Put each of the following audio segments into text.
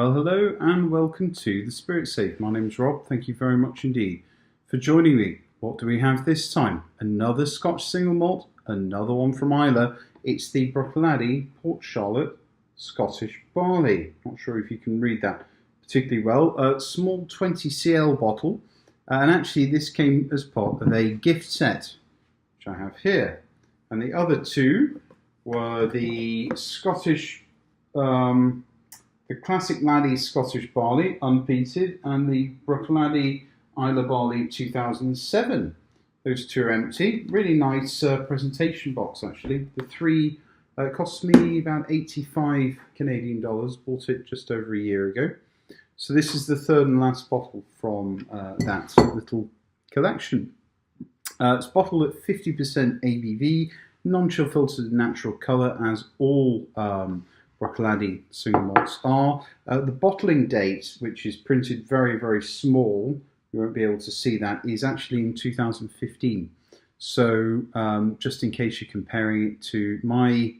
Well, hello and welcome to The Spirit Safe. My name's Rob. Thank you very much indeed for joining me. What do we have this time? Another Scotch single malt, another one from Islay. It's the Bruichladdich Port Charlotte Scottish Barley. Not sure if you can read that particularly well. A small 20cl bottle, and actually this came as part of a gift set, which I have here. And the other two were the Scottish, the classic Laddie Scottish Barley, unpeated, and the Bruichladdich Islay Barley 2007. Those two are empty. Really nice presentation box, actually. The three cost me about 85 Canadian dollars. Bought it just over a year ago. So this is the third and last bottle from that little collection. It's bottled at 50% ABV, non-chill filtered natural colour, as all Bruichladdich single malts are. The bottling date, which is printed very, very small, you won't be able to see that, is actually in 2015. So just in case you're comparing it to my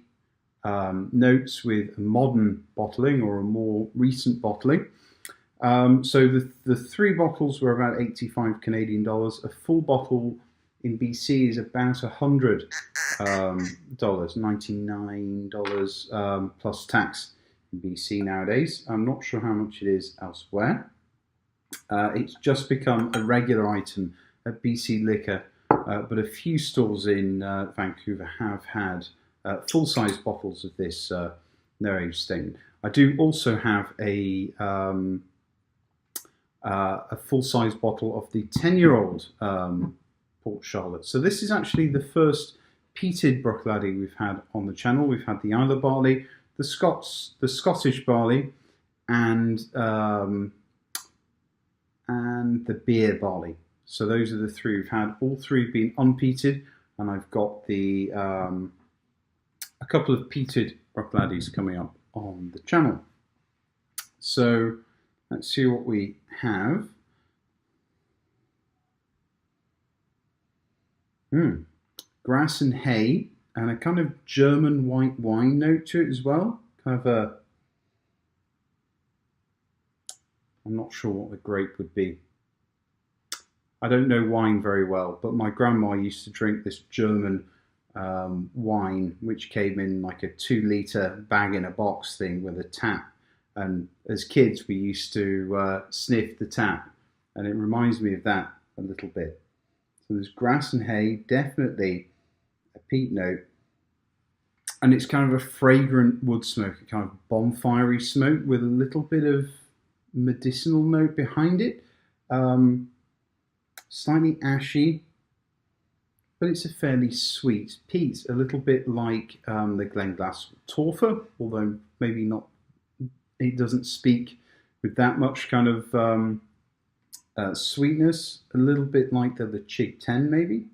notes with a modern bottling or a more recent bottling. So the three bottles were about 85 Canadian dollars. A full bottle in BC is about $100, $99 plus tax in BC nowadays. I'm not sure how much it is elsewhere. It's just become a regular item at BC Liquor, but a few stores in Vancouver have had full-size bottles of this no-age statement. I do also have a full-size bottle of the 10-year-old Port Charlotte. So this is actually the first peated Bruichladdich we've had on the channel. We've had the Islay Barley, the Scottish Barley, and the beer barley. So those are the three we've had. All three have been unpeated, and I've got the a couple of peated Bruichladdich coming up on the channel. So let's see what we have. Grass and hay, and a kind of German white wine note to it as well. Kind of a, I'm not sure what the grape would be. I don't know wine very well, but my grandma used to drink this German wine, which came in like a 2-litre bag-in-a-box thing with a tap. And as kids, we used to sniff the tap, and it reminds me of that a little bit. So there's grass and hay, definitely a peat note, and it's kind of a fragrant wood smoke, a kind of bonfirey smoke with a little bit of medicinal note behind it. Slightly ashy, but it's a fairly sweet peat, a little bit like the Glenglass Torfa, although maybe not. It doesn't speak with that much kind of sweetness, a little bit like the Chig 10 maybe.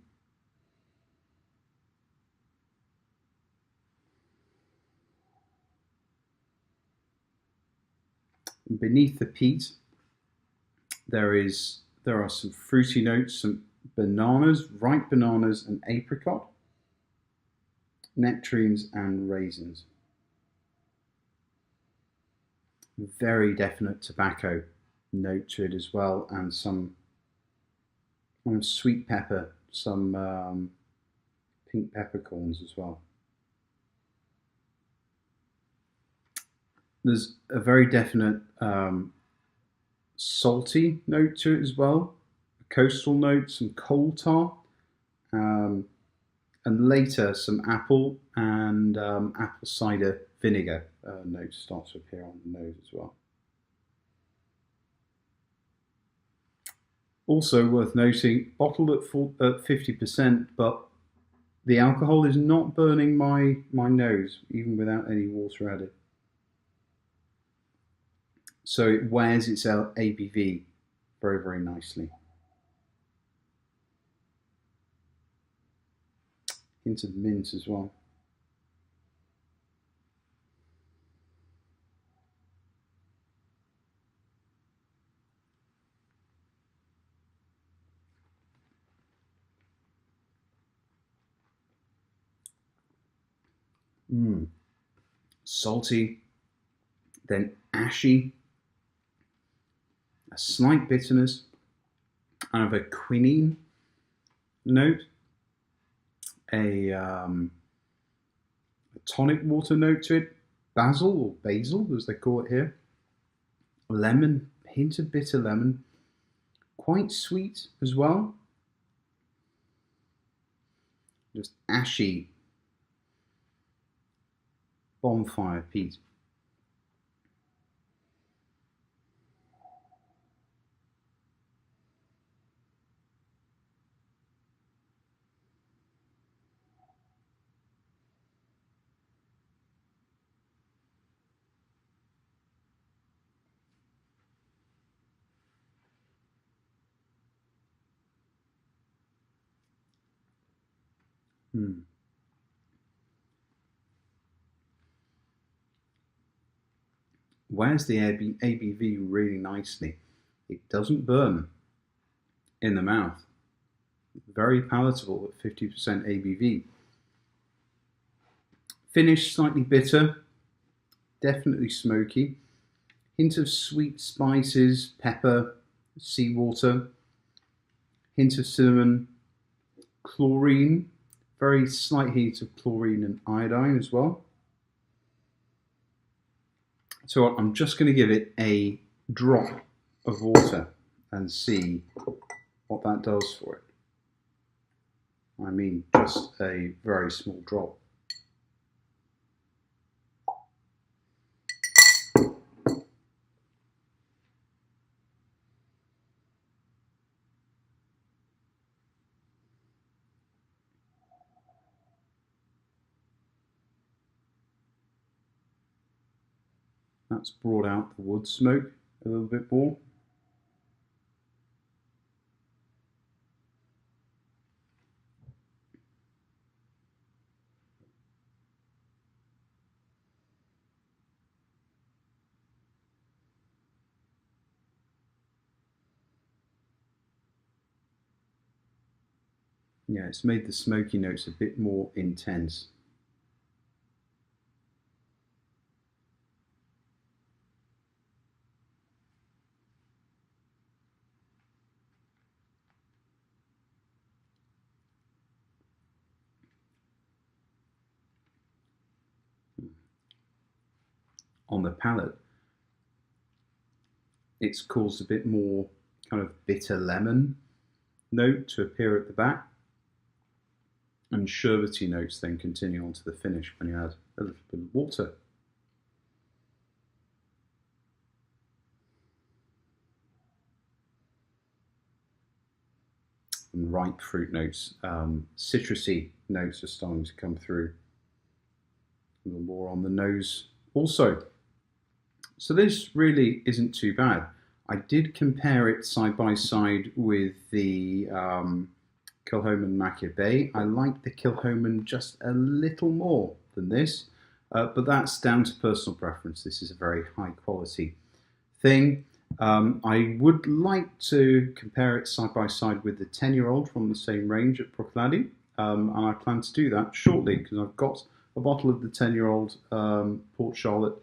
Beneath the peat, there are some fruity notes, some bananas, ripe bananas and apricot, nectarines and raisins. Very definite tobacco note to it as well, and some sweet pepper, some pink peppercorns as well. There's a very definite salty note to it as well, a coastal note, some coal tar, and later some apple and apple cider vinegar notes start to appear on the nose as well. Also worth noting, bottled at 50%, but the alcohol is not burning my nose, even without any water added. So it wears its ABV very, very nicely. Hint of mint as well. Salty, then ashy, a slight bitterness, kind of a quinine note, a tonic water note to it, basil or basil as they call it here, lemon, hint of bitter lemon, quite sweet as well, just ashy bonfire peat. Wears the ABV really nicely. It doesn't burn in the mouth. Very palatable at 50% ABV. Finish slightly bitter, definitely smoky. Hint of sweet spices, pepper, seawater. Hint of cinnamon, chlorine, very slight hint of chlorine and iodine as well. So I'm just going to give it a drop of water and see what that does for it. I mean, just a very small drop. That's brought out the wood smoke a little bit more. Yeah, it's made the smoky notes a bit more intense. On the palate, it's caused a bit more kind of bitter lemon note to appear at the back, and sherbety notes then continue on to the finish when you add a little bit of water. And ripe fruit notes, citrusy notes are starting to come through. A little more on the nose also. So this really isn't too bad. I did compare it side by side with the Kilchoman Macchia Bay. I like the Kilchoman just a little more than this, but that's down to personal preference. This is a very high quality thing. I would like to compare it side by side with the 10-year-old from the same range at Bruichladdich, and I plan to do that shortly because I've got a bottle of the 10-year-old Port Charlotte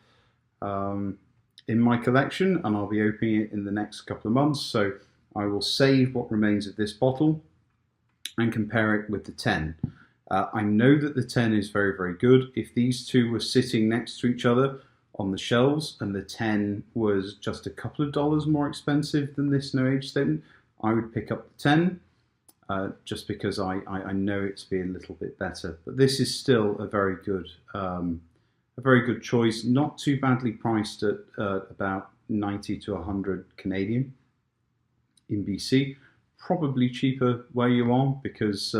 in my collection, and I'll be opening it in the next couple of months. So I will save what remains of this bottle and compare it with the 10. I know that the 10 is very, very good. If these two were sitting next to each other on the shelves and the 10 was just a couple of dollars more expensive than this no age statement, I would pick up the 10 just because I know it to be a little bit better. But this is still a very good choice, not too badly priced at about 90 to 100 Canadian in BC. Probably cheaper where you are because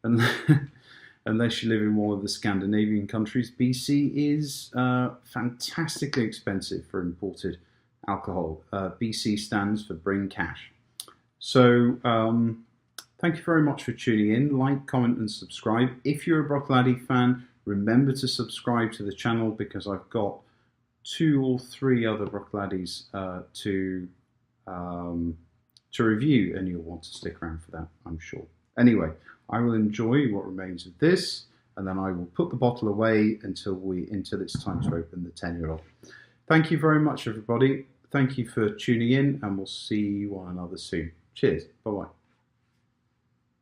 unless you live in one of the Scandinavian countries, BC is fantastically expensive for imported alcohol. BC stands for bring cash. So thank you very much for tuning in. Like, comment and subscribe. If you're a Bruichladdich fan, remember to subscribe to the channel because I've got 2 or 3 other Bruichladdich to review, and you'll want to stick around for that, I'm sure. Anyway, I will enjoy what remains of this, and then I will put the bottle away until it's time to open the 10-year-old. Thank you very much, everybody. Thank you for tuning in, and we'll see one another soon. Cheers. Bye-bye.